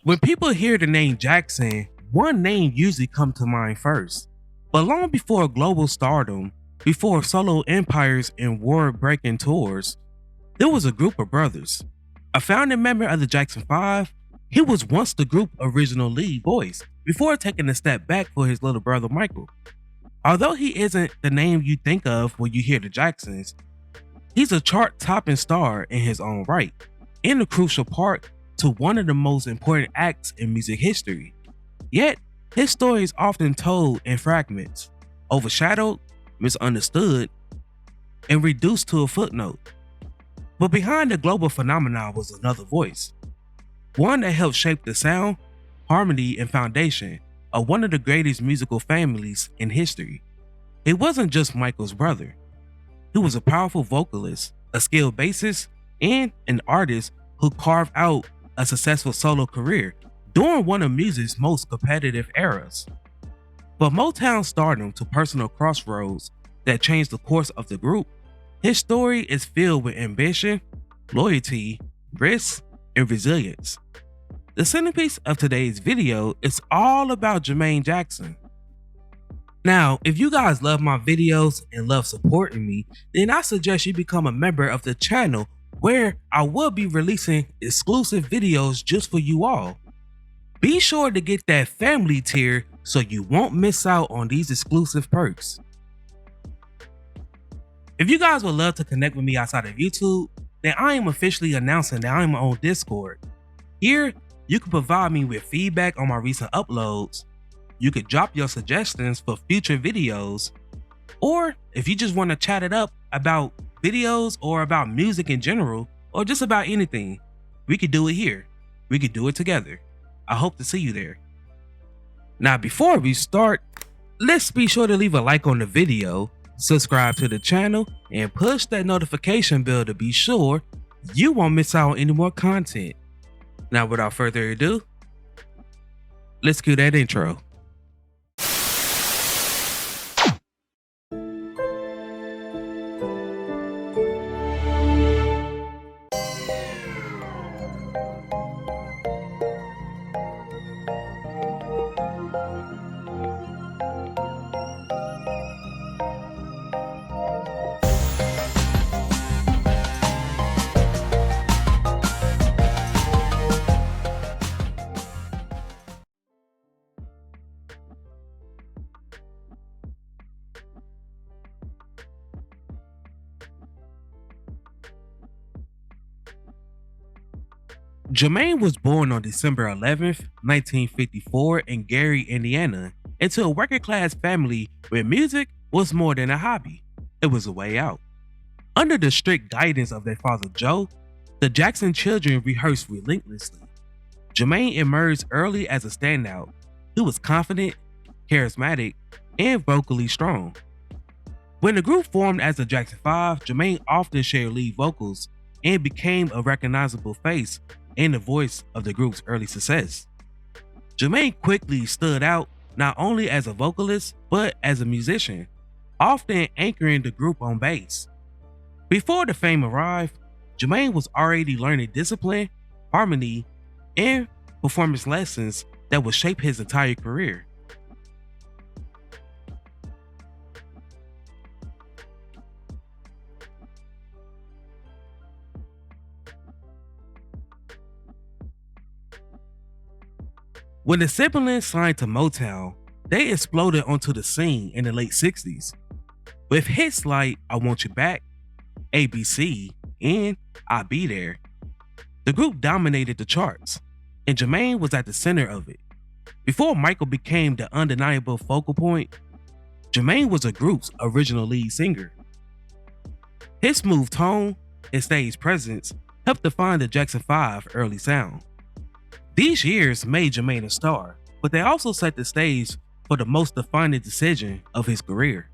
When people hear the name Jackson, one name usually comes to mind first. But long before global stardom, before solo empires and world-breaking tours, there was a group of brothers. A founding member of the Jackson 5, he was once the group's original lead voice before taking a step back for his little brother Michael. Although he isn't the name you think of when you hear the Jacksons, he's a chart-topping star in his own right, and a crucial part to one of the most important acts in music history. Yet, his story is often told in fragments, overshadowed, misunderstood, and reduced to a footnote. But behind the global phenomenon was another voice, one that helped shape the sound, harmony, and foundation of one of the greatest musical families in history. It wasn't just Michael's brother. He was a powerful vocalist, a skilled bassist, and an artist who carved out a successful solo career during one of music's most competitive eras. From Motown stardom to personal crossroads that changed the course of the group, his story is filled with ambition, loyalty, risk, and resilience. The centerpiece of today's video is all about Jermaine Jackson. Now, if you guys love my videos and love supporting me, then I suggest you become a member of the channel where I will be releasing exclusive videos just for you all. Be sure to get that family tier so you won't miss out on these exclusive perks. If you guys would love to connect with me outside of YouTube, then I am officially announcing that I am on Discord. Here, you can provide me with feedback on my recent uploads. You could drop your suggestions for future videos, or if you just want to chat it up about videos or about music in general, or just about anything, we could do it here. We could do it together. I hope to see you there. Now, before we start, let's be sure to leave a like on the video, subscribe to the channel, and push that notification bell to be sure you won't miss out on any more content. Now, without further ado, let's cue that intro. Jermaine was born on December 11th, 1954 in Gary, Indiana, into a working-class family where music was more than a hobby. It was a way out. Under the strict guidance of their father Joe, the Jackson children rehearsed relentlessly. Jermaine emerged early as a standout. He was confident, charismatic, and vocally strong. When the group formed as the Jackson 5, Jermaine often shared lead vocals and became a recognizable face and the voice of the group's early success. Jermaine quickly stood out not only as a vocalist, but as a musician, often anchoring the group on bass. Before the fame arrived, Jermaine was already learning discipline, harmony, and performance lessons that would shape his entire career. When the siblings signed to Motown, they exploded onto the scene in the late 60s. With hits like I Want You Back, ABC, and I'll Be There, the group dominated the charts, and Jermaine was at the center of it. Before Michael became the undeniable focal point, Jermaine was the group's original lead singer. His smooth tone and stage presence helped define the Jackson 5 early sound. These years made Jermaine a star, but they also set the stage for the most defining decision of his career.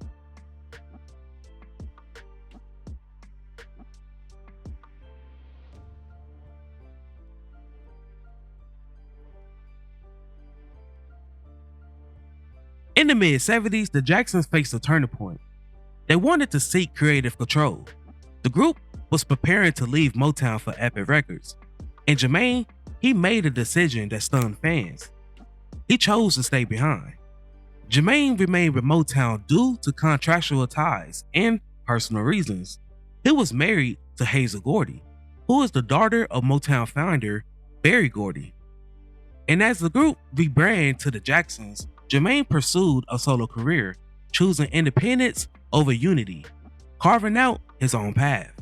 In the mid-70s, the Jacksons faced a turning point. They wanted to seek creative control. The group was preparing to leave Motown for Epic Records, and Jermaine he made a decision that stunned fans. He chose to stay behind. Jermaine remained with Motown due to contractual ties and personal reasons. He was married to Hazel Gordy, who is the daughter of Motown founder Berry Gordy. And as the group rebranded to the Jacksons, Jermaine pursued a solo career, choosing independence over unity, carving out his own path.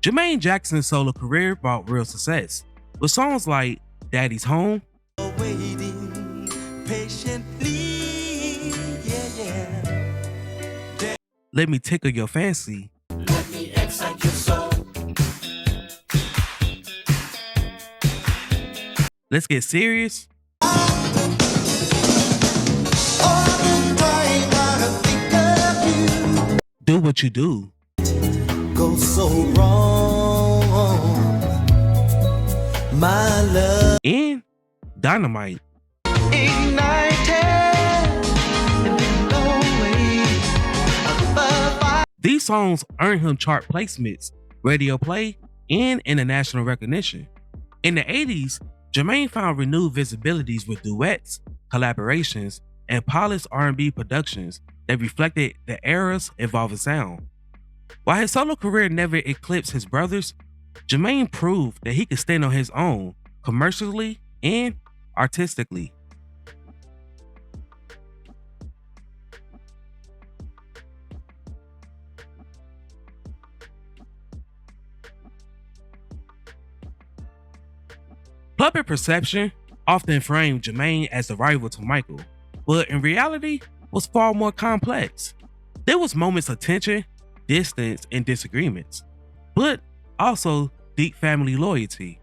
Jermaine Jackson's solo career brought real success, with songs like Daddy's Home, Waiting patiently, yeah. Let Me Tickle Your Fancy, Let me excite your soul. Let's Get Serious, All the time I think of you. Do What You Do, Go so wrong, my love. and Dynamite. Ignited in no way above. These songs earned him chart placements, radio play, and international recognition. In the 80s, Jermaine found renewed visibilities with duets, collaborations, and polished R&B productions that reflected the era's evolving sound. While his solo career never eclipsed his brothers, Jermaine proved that he could stand on his own commercially and artistically. Public perception often framed Jermaine as the rival to Michael, but in reality was far more complex. There was moments of tension, distance, and disagreements, but also deep family loyalty.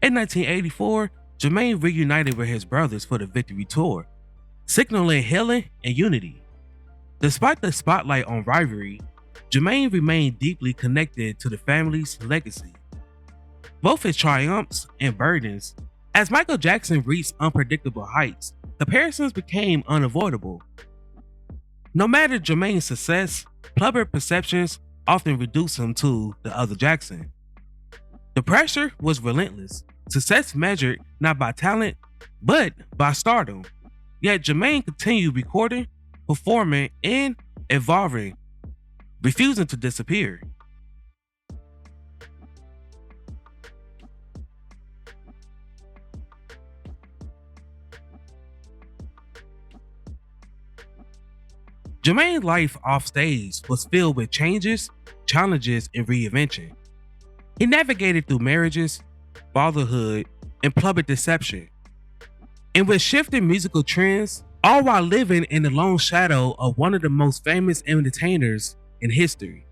In 1984, Jermaine reunited with his brothers for the Victory Tour, signaling healing and unity. Despite the spotlight on rivalry, Jermaine remained deeply connected to the family's legacy. Both his triumphs and burdens. As Michael Jackson reached unpredictable heights, comparisons became unavoidable. No matter Jermaine's success, public perceptions often reduced him to the other Jackson. The pressure was relentless, success measured not by talent, but by stardom. Yet Jermaine continued recording, performing, and evolving, refusing to disappear. Jermaine's life off stage was filled with changes, challenges, and reinvention. He navigated through marriages, fatherhood, and public deception, and with shifting musical trends, all while living in the lone shadow of one of the most famous entertainers in history.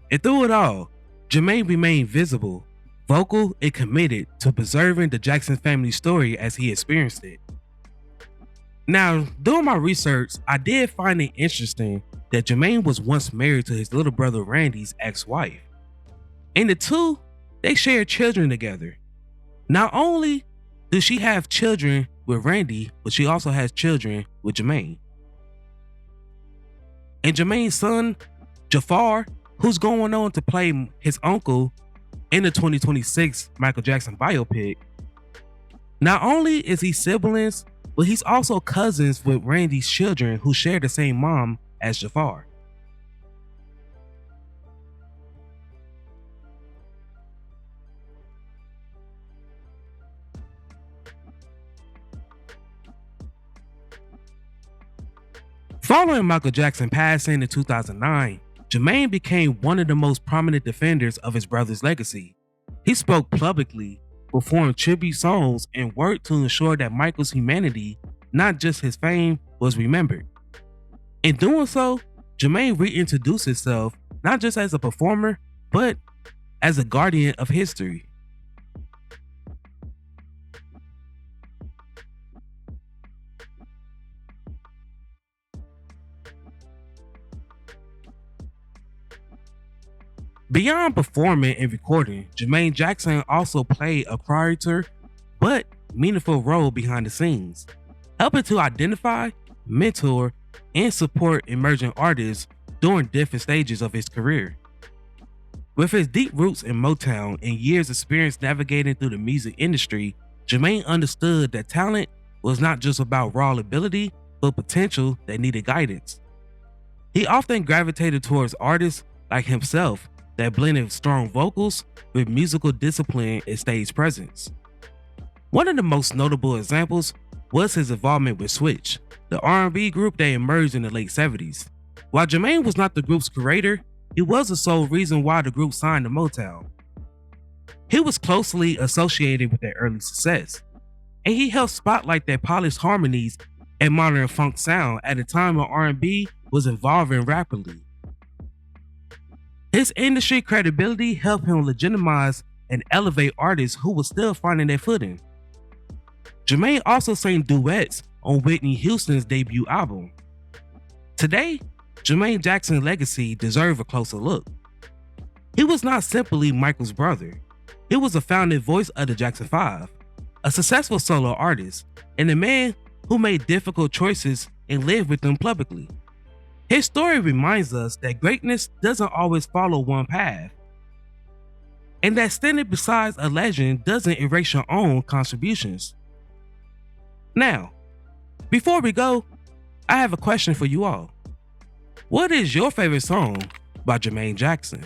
And through it all, Jermaine remained visible, vocal, and committed to preserving the Jackson family story as he experienced it. Now, doing my research, I did find it interesting that Jermaine was once married to his little brother Randy's ex-wife. And the two, they shared children together. Not only does she have children with Randy, but she also has children with Jermaine. And Jermaine's son, Jafar, who's going on to play his uncle in the 2026 Michael Jackson biopic, not only is he siblings, but he's also cousins with Randy's children who share the same mom as Jafar. Following Michael Jackson's passing in 2009, Jermaine became one of the most prominent defenders of his brother's legacy. He spoke publicly, performed tribute songs, and worked to ensure that Michael's humanity, not just his fame, was remembered. In doing so, Jermaine reintroduced himself not just as a performer, but as a guardian of history. Beyond performing and recording, Jermaine Jackson also played a quieter but meaningful role behind the scenes, helping to identify, mentor, and support emerging artists during different stages of his career. With his deep roots in Motown and years experience navigating through the music industry, Jermaine understood that talent was not just about raw ability, but potential that needed guidance. He often gravitated towards artists like himself that blended strong vocals with musical discipline and stage presence. One of the most notable examples was his involvement with Switch, the R&B group that emerged in the late 70s. While Jermaine was not the group's curator, he was the sole reason why the group signed to Motown. He was closely associated with their early success, and he helped spotlight their polished harmonies and modern funk sound at a time when R&B was evolving rapidly. His industry credibility helped him legitimize and elevate artists who were still finding their footing. Jermaine also sang duets on Whitney Houston's debut album. Today, Jermaine Jackson's legacy deserves a closer look. He was not simply Michael's brother. He was a founding voice of the Jackson 5, a successful solo artist, and a man who made difficult choices and lived with them publicly. His story reminds us that greatness doesn't always follow one path, and that standing beside a legend doesn't erase your own contributions. Now, before we go, I have a question for you all. What is your favorite song by Jermaine Jackson?